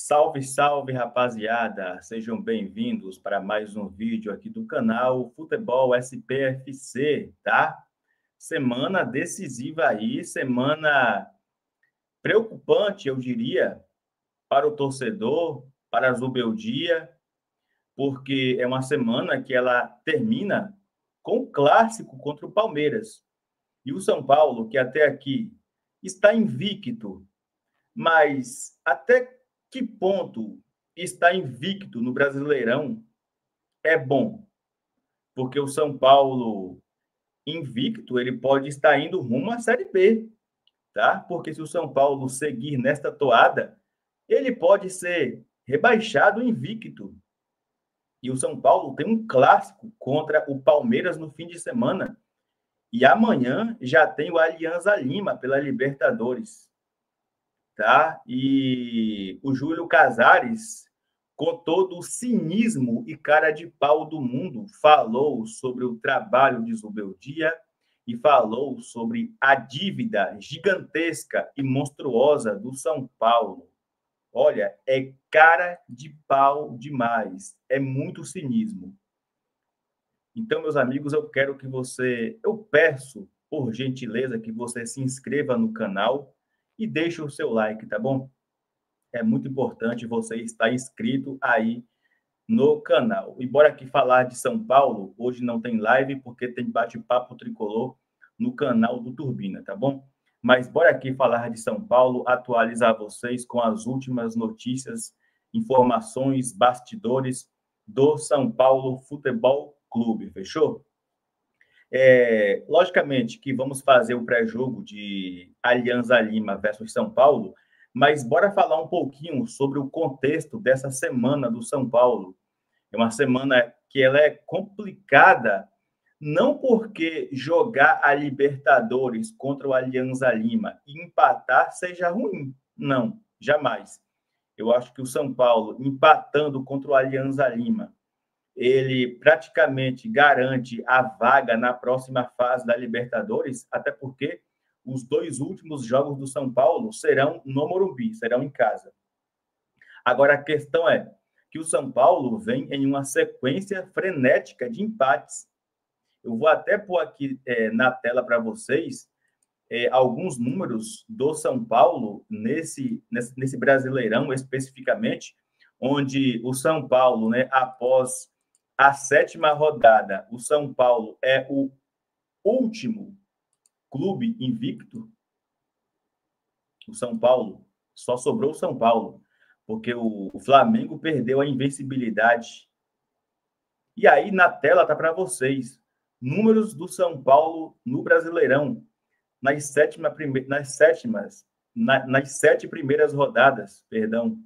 Salve, salve, rapaziada! Sejam bem-vindos para mais um vídeo aqui do canal Futebol SPFC, tá? Semana decisiva aí, semana preocupante, eu diria, para o torcedor, para a Zubeldia, porque é uma semana que ela termina com o clássico contra o Palmeiras. E o São Paulo, que até aqui está invicto, mas até que ponto estar invicto no Brasileirão é bom? Porque o São Paulo invicto, ele pode estar indo rumo à Série B, tá? Porque se o São Paulo seguir nesta toada, ele pode ser rebaixado invicto. E o São Paulo tem um clássico contra o Palmeiras no fim de semana. E amanhã já tem o Alianza Lima pela Libertadores, tá? E o Júlio Casares, com todo o cinismo e cara de pau do mundo, falou sobre o trabalho de Zubeldia e falou sobre a dívida gigantesca e monstruosa do São Paulo. Olha, é cara de pau demais, é muito cinismo. Então, meus amigos, eu peço, por gentileza, que você se inscreva no canal e deixe o seu like, tá bom? É muito importante você estar inscrito aí no canal. E bora aqui falar de São Paulo. Hoje não tem live porque tem bate-papo tricolor no canal do Turbina, tá bom? Mas bora aqui falar de São Paulo, atualizar vocês com as últimas notícias, informações, bastidores do São Paulo Futebol Clube, fechou? Logicamente que vamos fazer o pré-jogo de Alianza Lima versus São Paulo, mas bora falar um pouquinho sobre o contexto dessa semana do São Paulo. É uma semana que ela é complicada, não porque jogar a Libertadores contra o Alianza Lima e empatar seja ruim. Não, jamais. Eu acho que o São Paulo, empatando contra o Alianza Lima, ele praticamente garante a vaga na próxima fase da Libertadores, até porque os dois últimos jogos do São Paulo serão no Morumbi, serão em casa. Agora, a questão é que o São Paulo vem em uma sequência frenética de empates. Eu vou até pôr aqui na tela para vocês alguns números do São Paulo nesse Brasileirão especificamente, onde o São Paulo, né, após a sétima rodada, o São Paulo é o último clube invicto. O São Paulo, só sobrou o São Paulo, porque o Flamengo perdeu a invencibilidade. E aí na tela tá para vocês números do São Paulo no Brasileirão nas sete primeiras rodadas, perdão.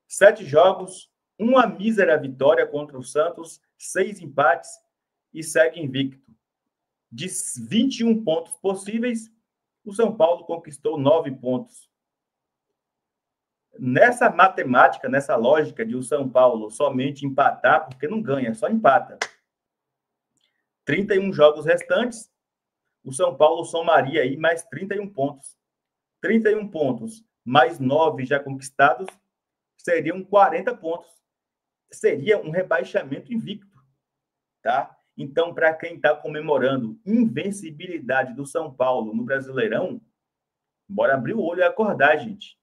7 jogos, uma mísera vitória contra o Santos, 6 empates e segue invicto. De 21 pontos possíveis, o São Paulo conquistou 9 pontos. Nessa matemática, nessa lógica de o São Paulo somente empatar, porque não ganha, só empata. 31 jogos restantes, o São Paulo somaria aí mais 31 pontos. 31 pontos mais 9 já conquistados seriam 40 pontos. Seria um rebaixamento invicto, tá? Então, para quem está comemorando invencibilidade do São Paulo no Brasileirão, bora abrir o olho e acordar, gente.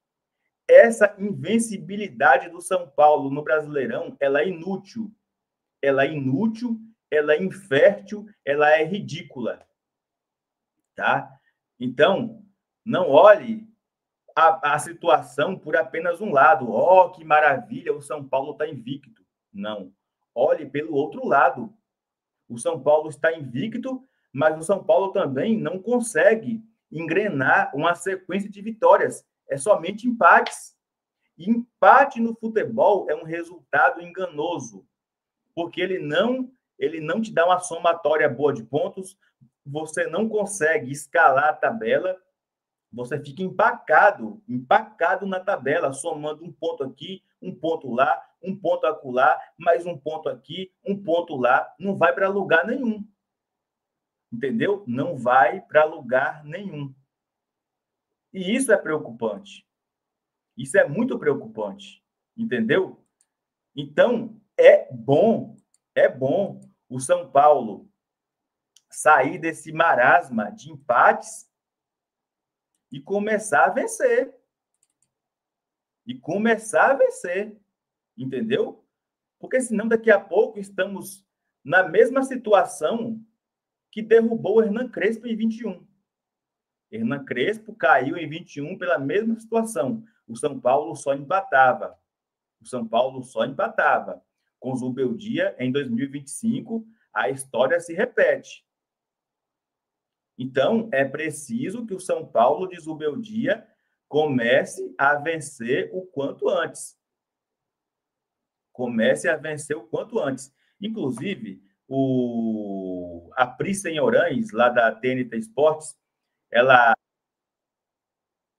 Essa invencibilidade do São Paulo no Brasileirão, ela é inútil. Ela é inútil, ela é infértil, ela é ridícula, tá? Então, não olhe a situação por apenas um lado. Oh, que maravilha, o São Paulo está invicto. Não. Olhe pelo outro lado. O São Paulo está invicto, mas o São Paulo também não consegue engrenar uma sequência de vitórias. É somente empates. E empate no futebol é um resultado enganoso, porque ele não te dá uma somatória boa de pontos, você não consegue escalar a tabela, você fica empacado na tabela, somando um ponto aqui, um ponto lá, um ponto acolá, mais um ponto aqui, um ponto lá, não vai para lugar nenhum. Entendeu? Não vai para lugar nenhum. E isso é preocupante. Isso é muito preocupante, entendeu? Então, é bom o São Paulo sair desse marasma de empates e começar a vencer. Entendeu? Porque senão daqui a pouco estamos na mesma situação que derrubou o Hernan Crespo em 21. Hernan Crespo caiu em 21 pela mesma situação. O São Paulo só empatava. Com o Zubeldia, em 2025, a história se repete. Então, é preciso que o São Paulo de Zubeldia comece a vencer o quanto antes. Inclusive, a Pri Senhorães, lá da TNT Esportes, ela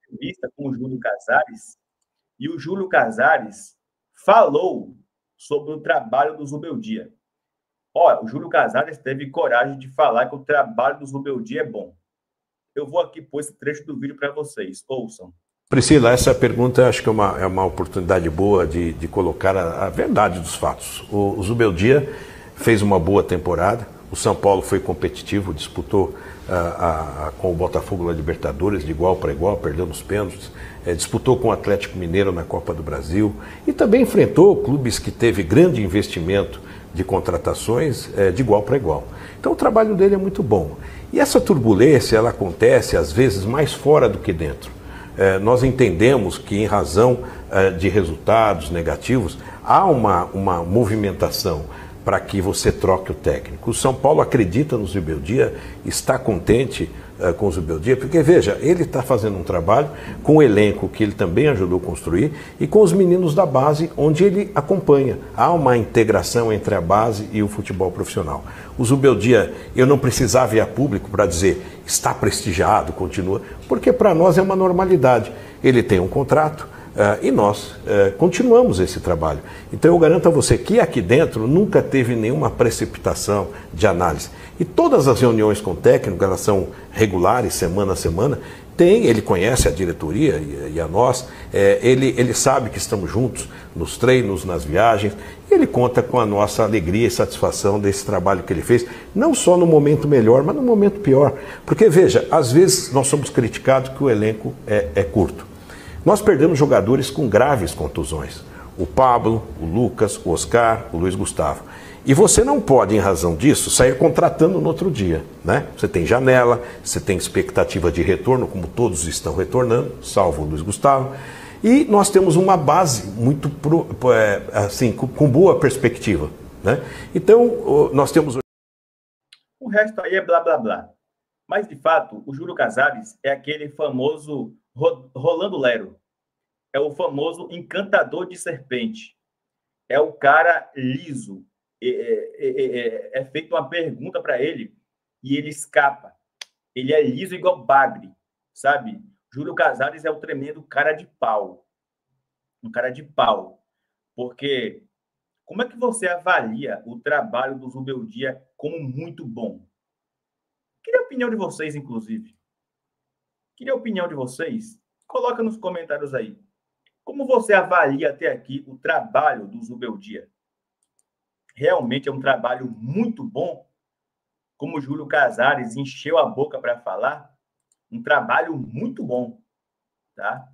entrevista com o Júlio Casares, e o Júlio Casares falou sobre o trabalho do Zubeldia. O Júlio Casares teve coragem de falar que o trabalho do Zubeldia é bom. Eu vou aqui pôr esse trecho do vídeo para vocês. Ouçam. Priscila, essa pergunta acho que é uma oportunidade boa de colocar a verdade dos fatos. O Zubeldia fez uma boa temporada, o São Paulo foi competitivo, disputou com o Botafogo na Libertadores de igual para igual, perdeu nos pênaltis, disputou com o Atlético Mineiro na Copa do Brasil e também enfrentou clubes que teve grande investimento de contratações de igual para igual. Então o trabalho dele é muito bom. E essa turbulência, ela acontece às vezes mais fora do que dentro. Nós entendemos que, em razão de resultados negativos, há uma movimentação para que você troque o técnico. O São Paulo acredita no Zubeldia, está contente com o Zubeldia, porque, veja, ele está fazendo um trabalho com o elenco que ele também ajudou a construir e com os meninos da base, onde ele acompanha. Há uma integração entre a base e o futebol profissional. O Zubeldia, eu não precisava ir a público para dizer está prestigiado, continua, porque para nós é uma normalidade. Ele tem um contrato e nós continuamos esse trabalho. Então eu garanto a você que aqui dentro nunca teve nenhuma precipitação de análise. E todas as reuniões com o técnico, elas são regulares, semana a semana. Ele conhece a diretoria e a nós, ele sabe que estamos juntos nos treinos, nas viagens, e ele conta com a nossa alegria e satisfação desse trabalho que ele fez, não só no momento melhor, mas no momento pior. Porque, veja, às vezes nós somos criticados que o elenco é curto. Nós perdemos jogadores com graves contusões. O Pablo, o Lucas, o Oscar, o Luiz Gustavo. E você não pode, em razão disso, sair contratando no outro dia, né? Você tem janela, você tem expectativa de retorno, como todos estão retornando, salvo o Luiz Gustavo. E nós temos uma base muito, assim, com boa perspectiva, né? Então, nós temos... O resto aí é blá, blá, blá. Mas, de fato, o Júlio Casares é aquele famoso Rolando Lero. É o famoso encantador de serpente. É o cara liso. É feita uma pergunta para ele e ele escapa. Ele é liso igual bagre, sabe? Júlio Casares é o tremendo cara de pau. Um cara de pau. Porque como é que você avalia o trabalho do Zubeldia como muito bom? Queria a opinião de vocês, inclusive. Coloca nos comentários aí. Como você avalia até aqui o trabalho do Zubeldia? Realmente é um trabalho muito bom, como o Júlio Casares encheu a boca para falar, um trabalho muito bom, tá?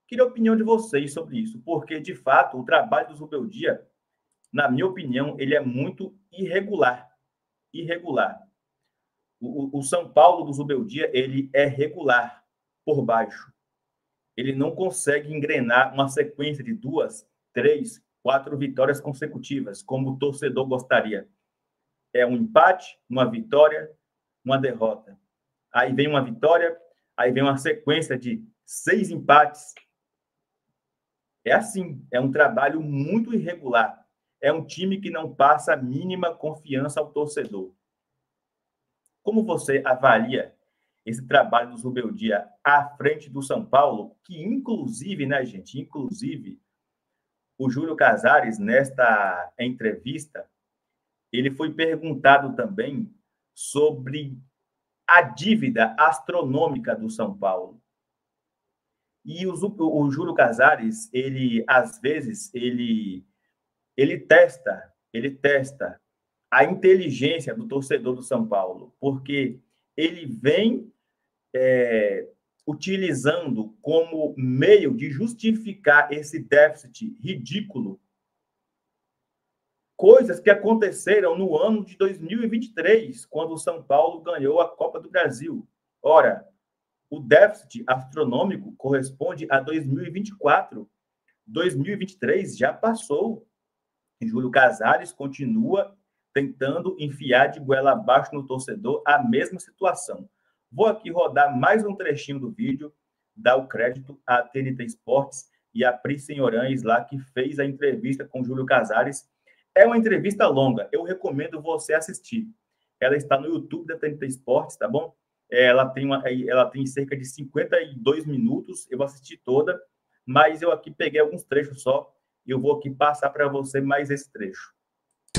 Queria a opinião de vocês sobre isso, porque, de fato, o trabalho do Zubeldia, na minha opinião, ele é muito irregular. O São Paulo do Zubeldia, ele é regular por baixo. Ele não consegue engrenar uma sequência de 2, 3, 4 vitórias consecutivas, como o torcedor gostaria. É um empate, uma vitória, uma derrota. Aí vem uma vitória, aí vem uma sequência de 6 empates. É assim, é um trabalho muito irregular. É um time que não passa a mínima confiança ao torcedor. Como você avalia esse trabalho do Zubeldia à frente do São Paulo, que inclusive, né, gente, o Júlio Casares, nesta entrevista, ele foi perguntado também sobre a dívida astronômica do São Paulo. E o Júlio Casares, ele, às vezes, ele testa a inteligência do torcedor do São Paulo, porque ele vem utilizando como meio de justificar esse déficit ridículo coisas que aconteceram no ano de 2023, quando o São Paulo ganhou a Copa do Brasil. Ora, o déficit astronômico corresponde a 2024. 2023 já passou. Júlio Casares continua tentando enfiar de goela abaixo no torcedor a mesma situação. Vou aqui rodar mais um trechinho do vídeo, dar o crédito à TNT Esportes e a Pri Senhorães lá, que fez a entrevista com Júlio Casares. É uma entrevista longa, eu recomendo você assistir. Ela está no YouTube da TNT Esportes, tá bom? Ela tem cerca de 52 minutos, eu assisti toda, mas eu aqui peguei alguns trechos só, e eu vou aqui passar para você mais esse trecho.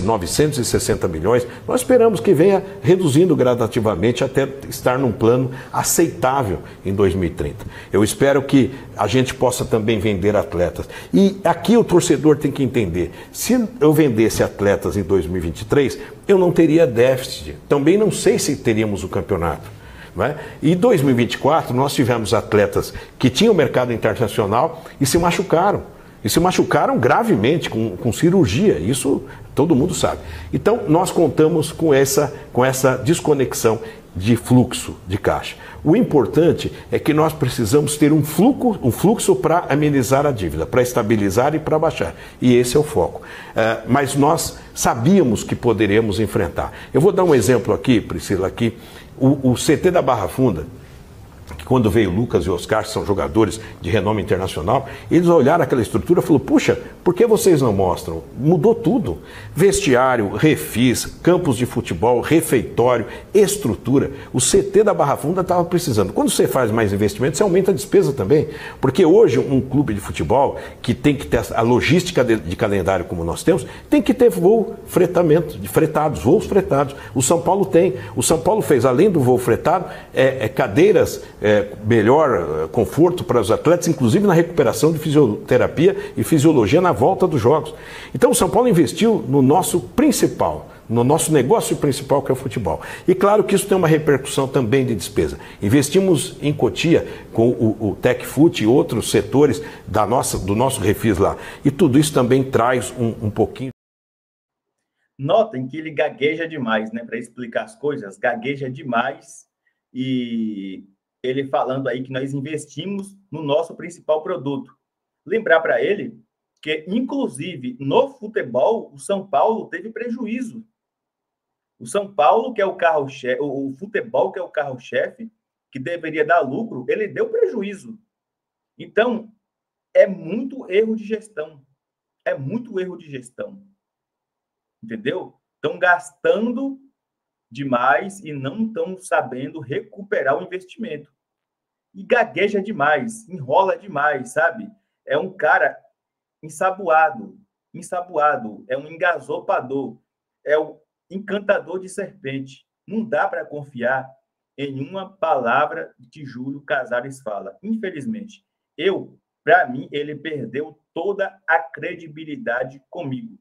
960 milhões, nós esperamos que venha reduzindo gradativamente até estar num plano aceitável em 2030. Eu espero que a gente possa também vender atletas. E aqui o torcedor tem que entender, se eu vendesse atletas em 2023, eu não teria déficit. Também não sei se teríamos o campeonato. Não é? E em 2024 nós tivemos atletas que tinham mercado internacional e se machucaram. E se machucaram gravemente, com cirurgia, isso todo mundo sabe. Então, nós contamos com essa desconexão de fluxo de caixa. O importante é que nós precisamos ter um fluxo para amenizar a dívida, para estabilizar e para baixar. E esse é o foco. Mas nós sabíamos que poderíamos enfrentar. Eu vou dar um exemplo aqui, Priscila, aqui. O CT da Barra Funda, que quando veio o Lucas e o Oscar, que são jogadores de renome internacional, eles olharam aquela estrutura e falaram, puxa, por que vocês não mostram? Mudou tudo. Vestiário, refis, campos de futebol, refeitório, estrutura. O CT da Barra Funda estava precisando. Quando você faz mais investimento, você aumenta a despesa também. Porque hoje um clube de futebol que tem que ter a logística de calendário como nós temos, tem que ter voos fretados. O São Paulo tem. O São Paulo fez, além do voo fretado, cadeiras, melhor conforto para os atletas, inclusive na recuperação de fisioterapia e fisiologia na volta dos jogos. Então o São Paulo investiu no nosso negócio principal, que é o futebol. E claro que isso tem uma repercussão também de despesa. Investimos em Cotia com o TecFut e outros setores do nosso refis lá. E tudo isso também traz um pouquinho. Notem que ele gagueja demais, né? Para explicar as coisas, gagueja demais. E ele falando aí que nós investimos no nosso principal produto. Lembrar para ele que, inclusive, no futebol, o São Paulo teve prejuízo. O São Paulo, que é o carro-chefe, o futebol, que é o carro-chefe, que deveria dar lucro, ele deu prejuízo. Então, é muito erro de gestão. É muito erro de gestão. Entendeu? Estão gastando demais e não estão sabendo recuperar o investimento. E gagueja demais, enrola demais, sabe? É um cara ensaboado, é um engasopador, é o encantador de serpente. Não dá para confiar em uma palavra que Júlio Casares fala. Infelizmente, para mim, ele perdeu toda a credibilidade comigo.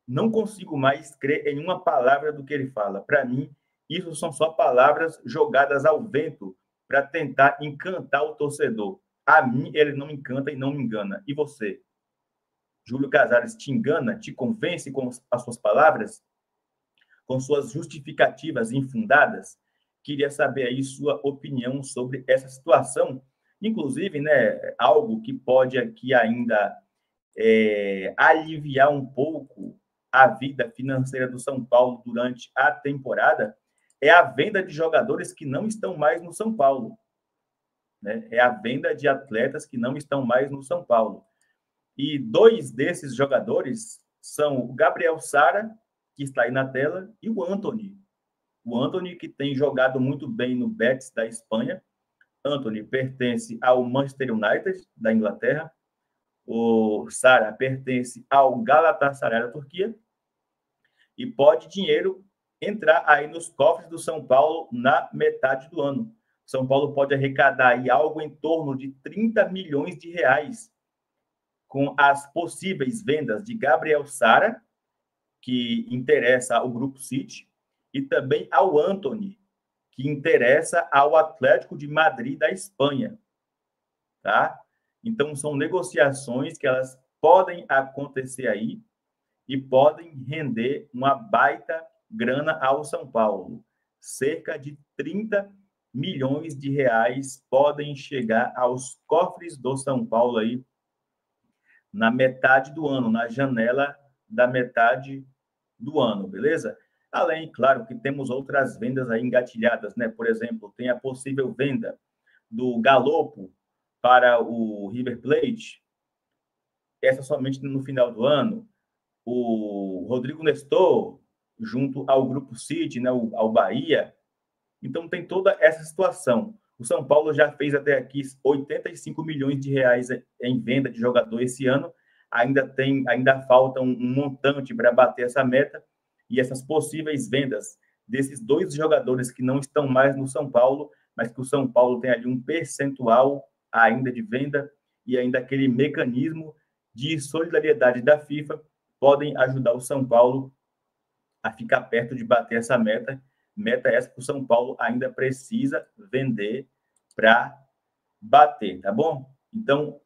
Não consigo mais crer em uma palavra do que ele fala. Para mim, isso são só palavras jogadas ao vento para tentar encantar o torcedor. A mim, ele não encanta e não me engana. E você? Júlio Casares te engana, te convence com as suas palavras? Com suas justificativas infundadas? Queria saber aí sua opinião sobre essa situação. Inclusive, né, algo que pode aqui ainda aliviar um pouco a vida financeira do São Paulo durante a temporada é a venda de jogadores que não estão mais no São Paulo. Né? É a venda de atletas que não estão mais no São Paulo. E dois desses jogadores são o Gabriel Sara, que está aí na tela, e o Antony. O Antony, que tem jogado muito bem no Betis da Espanha. Antony pertence ao Manchester United, da Inglaterra. O Sara pertence ao Galatasaray da Turquia. E pode dinheiro entrar aí nos cofres do São Paulo na metade do ano. São Paulo pode arrecadar aí algo em torno de 30 milhões de reais com as possíveis vendas de Gabriel Sara, que interessa ao Grupo City, e também ao Antony, que interessa ao Atlético de Madrid da Espanha, tá? Então, são negociações que elas podem acontecer aí e podem render uma baita grana ao São Paulo. Cerca de 30 milhões de reais podem chegar aos cofres do São Paulo aí na metade do ano, na janela da metade do ano, beleza? Além, claro, que temos outras vendas aí engatilhadas, né? Por exemplo, tem a possível venda do Galopo para o River Plate, essa somente no final do ano. O Rodrigo Nestor, junto ao Grupo City, né, ao Bahia. Então, tem toda essa situação. O São Paulo já fez até aqui 85 milhões de reais em venda de jogador esse ano. Ainda falta um montante para bater essa meta. E essas possíveis vendas desses dois jogadores que não estão mais no São Paulo, mas que o São Paulo tem ali um percentual ainda de venda e ainda aquele mecanismo de solidariedade da FIFA, podem ajudar o São Paulo a ficar perto de bater essa meta. Meta essa que o São Paulo ainda precisa vender para bater, tá bom? Então,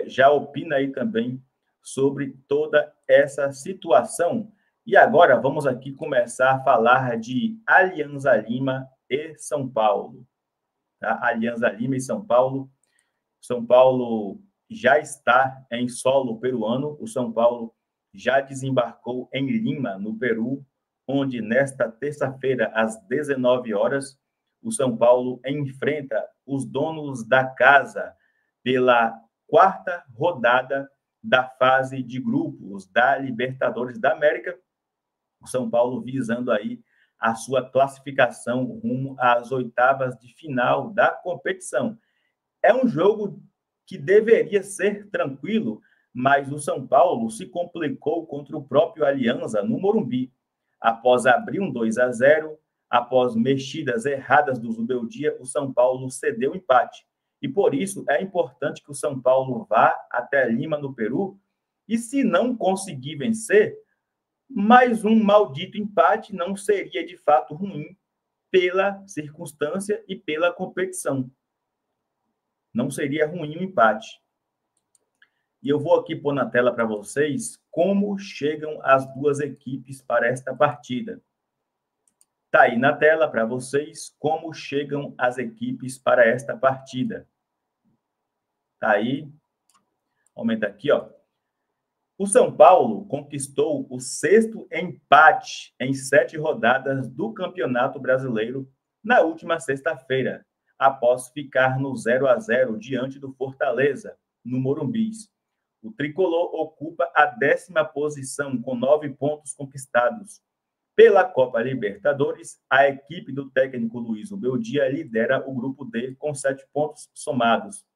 já opina aí também sobre toda essa situação. E agora vamos aqui começar a falar de Alianza Lima e São Paulo. Tá? Alianza Lima e São Paulo. São Paulo já está em solo peruano. O São Paulo já desembarcou em Lima, no Peru, onde nesta terça-feira, às 19 horas, o São Paulo enfrenta os donos da casa pela quarta rodada da fase de grupos da Libertadores da América. O São Paulo visando aí a sua classificação rumo às oitavas de final da competição. É um jogo que deveria ser tranquilo, mas o São Paulo se complicou contra o próprio Alianza no Morumbi. Após abrir um 2-0, após mexidas erradas do Zubeldia, o São Paulo cedeu o empate. E por isso é importante que o São Paulo vá até Lima, no Peru, e se não conseguir vencer, mais um maldito empate não seria de fato ruim pela circunstância e pela competição. Não seria ruim um empate. E eu vou aqui pôr na tela para vocês como chegam as duas equipes para esta partida. Está aí na tela para vocês como chegam as equipes para esta partida. Está aí. Aumenta aqui, ó. O São Paulo conquistou o 6º empate em 7 rodadas do Campeonato Brasileiro na última sexta-feira, após ficar no 0-0 diante do Fortaleza, no Morumbi. O tricolor ocupa a 10ª posição com 9 pontos conquistados. Pela Copa Libertadores, a equipe do técnico Luiz Ubeldia lidera o grupo D com 7 pontos somados.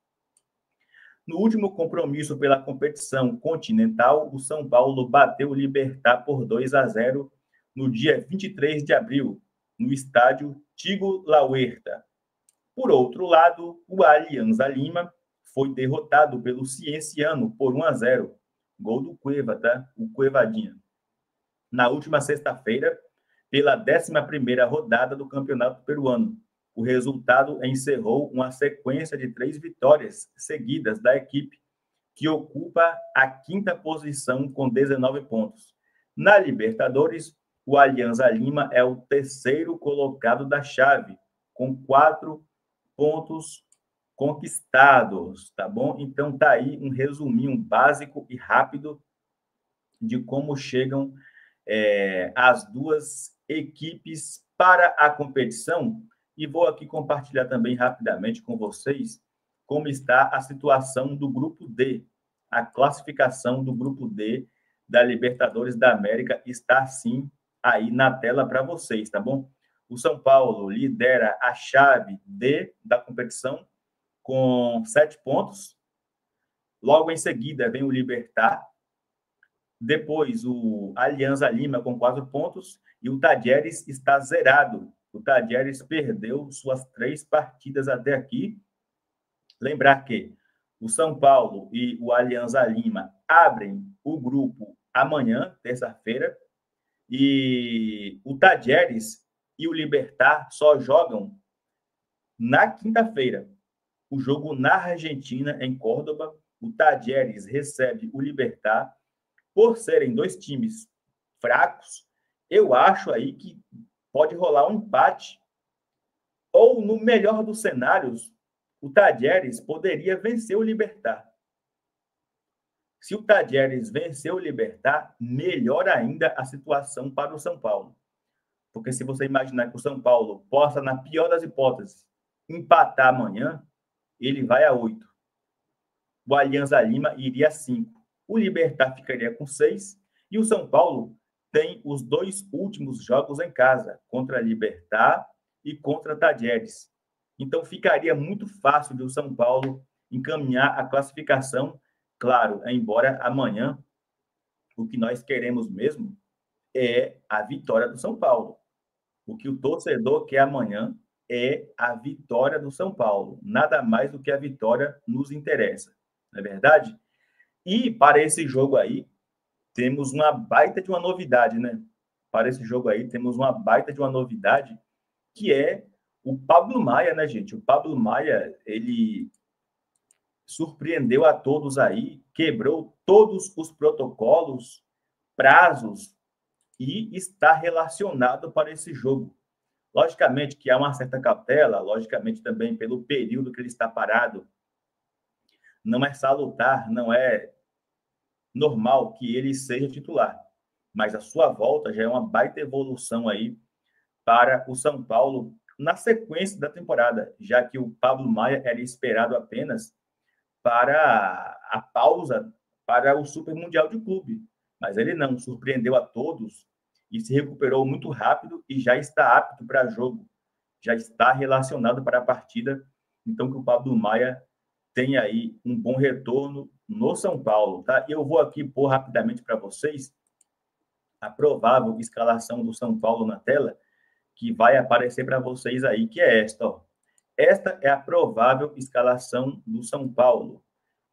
No último compromisso pela competição continental, o São Paulo bateu o Libertad por 2-0 no dia 23 de abril, no estádio Tigo La Huerta. Por outro lado, o Alianza Lima foi derrotado pelo Cienciano por 1-0. Gol do Cueva, tá? O Cuevadinha. Na última sexta-feira, pela 11ª rodada do Campeonato Peruano. O resultado encerrou uma sequência de 3 vitórias seguidas da equipe, que ocupa a 5ª posição com 19 pontos. Na Libertadores, o Alianza Lima é o 3º colocado da chave, com 4 pontos conquistados, tá bom? Então tá aí um resuminho básico e rápido de como chegam as duas equipes para a competição. E vou aqui compartilhar também rapidamente com vocês como está a situação do Grupo D. A classificação do Grupo D da Libertadores da América está, sim, aí na tela para vocês, tá bom? O São Paulo lidera a chave D da competição com 7 pontos. Logo em seguida vem o Libertad. Depois o Alianza Lima com 4 pontos. E o Talleres está zerado O Tadieres perdeu suas 3 partidas até aqui. Lembrar que o São Paulo e o Alianza Lima abrem o grupo amanhã, terça-feira, e o Tadieres e o Libertad só jogam na quinta-feira. O jogo na Argentina, em Córdoba, o Tadieres recebe o Libertad. Por serem 2 times fracos, eu acho aí que pode rolar um empate, ou no melhor dos cenários, o Tadieres poderia vencer o Libertad. Se o Tadieres vencer o Libertad, melhor ainda a situação para o São Paulo. Porque se você imaginar que o São Paulo possa, na pior das hipóteses, empatar amanhã, ele vai a 8. O Alianza Lima iria a 5. O Libertad ficaria com 6. E o São Paulo tem os 2 últimos jogos em casa, contra a Libertad e contra a Tadieres. Então, ficaria muito fácil do São Paulo encaminhar a classificação. Claro, embora amanhã o que nós queremos mesmo é a vitória do São Paulo. O que o torcedor quer amanhã é a vitória do São Paulo. Nada mais do que a vitória nos interessa, não é verdade? E para esse jogo aí, temos uma baita de uma novidade, né? Para esse jogo aí, temos uma baita de uma novidade, que é o Pablo Maia, né, gente? O Pablo Maia, ele surpreendeu a todos aí, quebrou todos os protocolos, prazos, e está relacionado para esse jogo. Logicamente que há uma certa cautela, logicamente também pelo período que ele está parado. Não é salutar, não é normal que ele seja titular. Mas a sua volta já é uma baita evolução aí para o São Paulo na sequência da temporada, já que o Pablo Maia era esperado apenas para a pausa para o Super Mundial de Clube. Mas ele não, surpreendeu a todos e se recuperou muito rápido e já está apto para jogo. Já está relacionado para a partida. Então, que o Pablo Maia tem aí um bom retorno no São Paulo, tá? Eu vou aqui pôr rapidamente para vocês a provável escalação do São Paulo na tela, que vai aparecer para vocês aí, que é esta, ó. Esta é a provável escalação do São Paulo,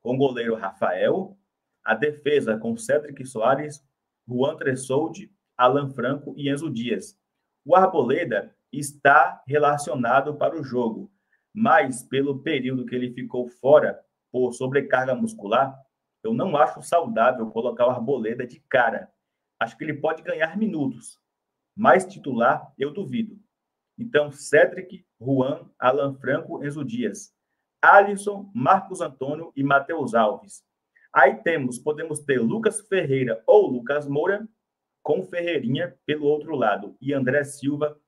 com o goleiro Rafael, a defesa com Cédric Soares, Juan Tressoldi, Alan Franco e Enzo Dias. O Arboleda está relacionado para o jogo, mas pelo período que ele ficou fora por sobrecarga muscular, eu não acho saudável colocar o Arboleda de cara. Acho que ele pode ganhar minutos, mas titular eu duvido. Então, Cédric, Juan, Alan Franco, Enzo Dias, Alisson, Marcos Antônio e Matheus Alves. Aí podemos ter Lucas Ferreira ou Lucas Moura, com Ferreirinha pelo outro lado, e André Silva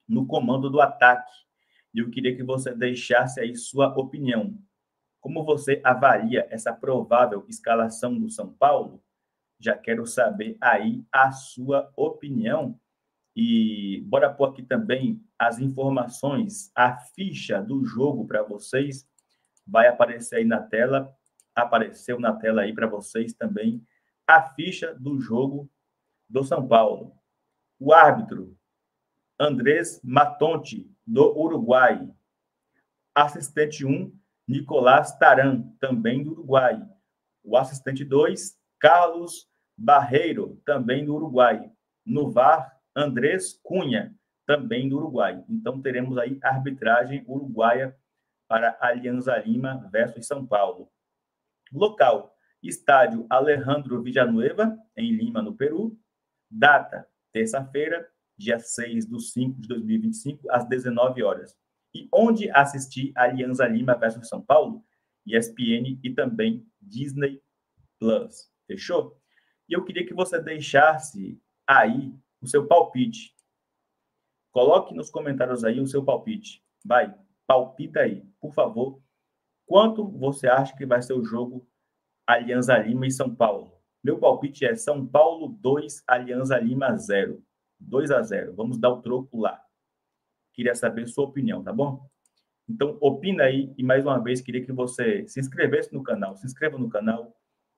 no comando do ataque. E eu queria que você deixasse aí sua opinião. Como você avalia essa provável escalação do São Paulo? Já quero saber aí a sua opinião. E bora pôr aqui também as informações, a ficha do jogo para vocês. Vai aparecer aí na tela, apareceu na tela aí para vocês também a ficha do jogo do São Paulo. O árbitro, Andrés Matonte, do Uruguai. Assistente 1, Nicolás Taran, também do Uruguai. O assistente 2, Carlos Barreiro, também do Uruguai. No VAR, Andrés Cunha, também do Uruguai. Então, teremos aí arbitragem uruguaia para Alianza Lima versus São Paulo. Local, estádio Alejandro Villanueva, em Lima, no Peru. Data, terça-feira, dia 6/5/2025, às 19 horas. E onde assistir Alianza Lima versus São Paulo? ESPN e também Disney Plus. Fechou? E eu queria que você deixasse aí o seu palpite. Coloque nos comentários aí o seu palpite. Vai, palpita aí, por favor. Quanto você acha que vai ser o jogo Alianza Lima e São Paulo? Meu palpite é São Paulo 2, Alianza Lima 0. 2-0. Vamos dar o troco lá. Queria saber sua opinião, tá bom? Então, opina aí. E, mais uma vez, queria que você se inscrevesse no canal. Se inscreva no canal,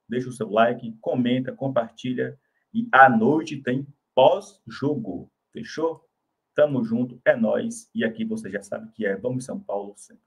deixa o seu like, comenta, compartilha. E à noite tem pós-jogo. Fechou? Tamo junto, é nóis. E aqui você já sabe que é Vamos São Paulo sempre.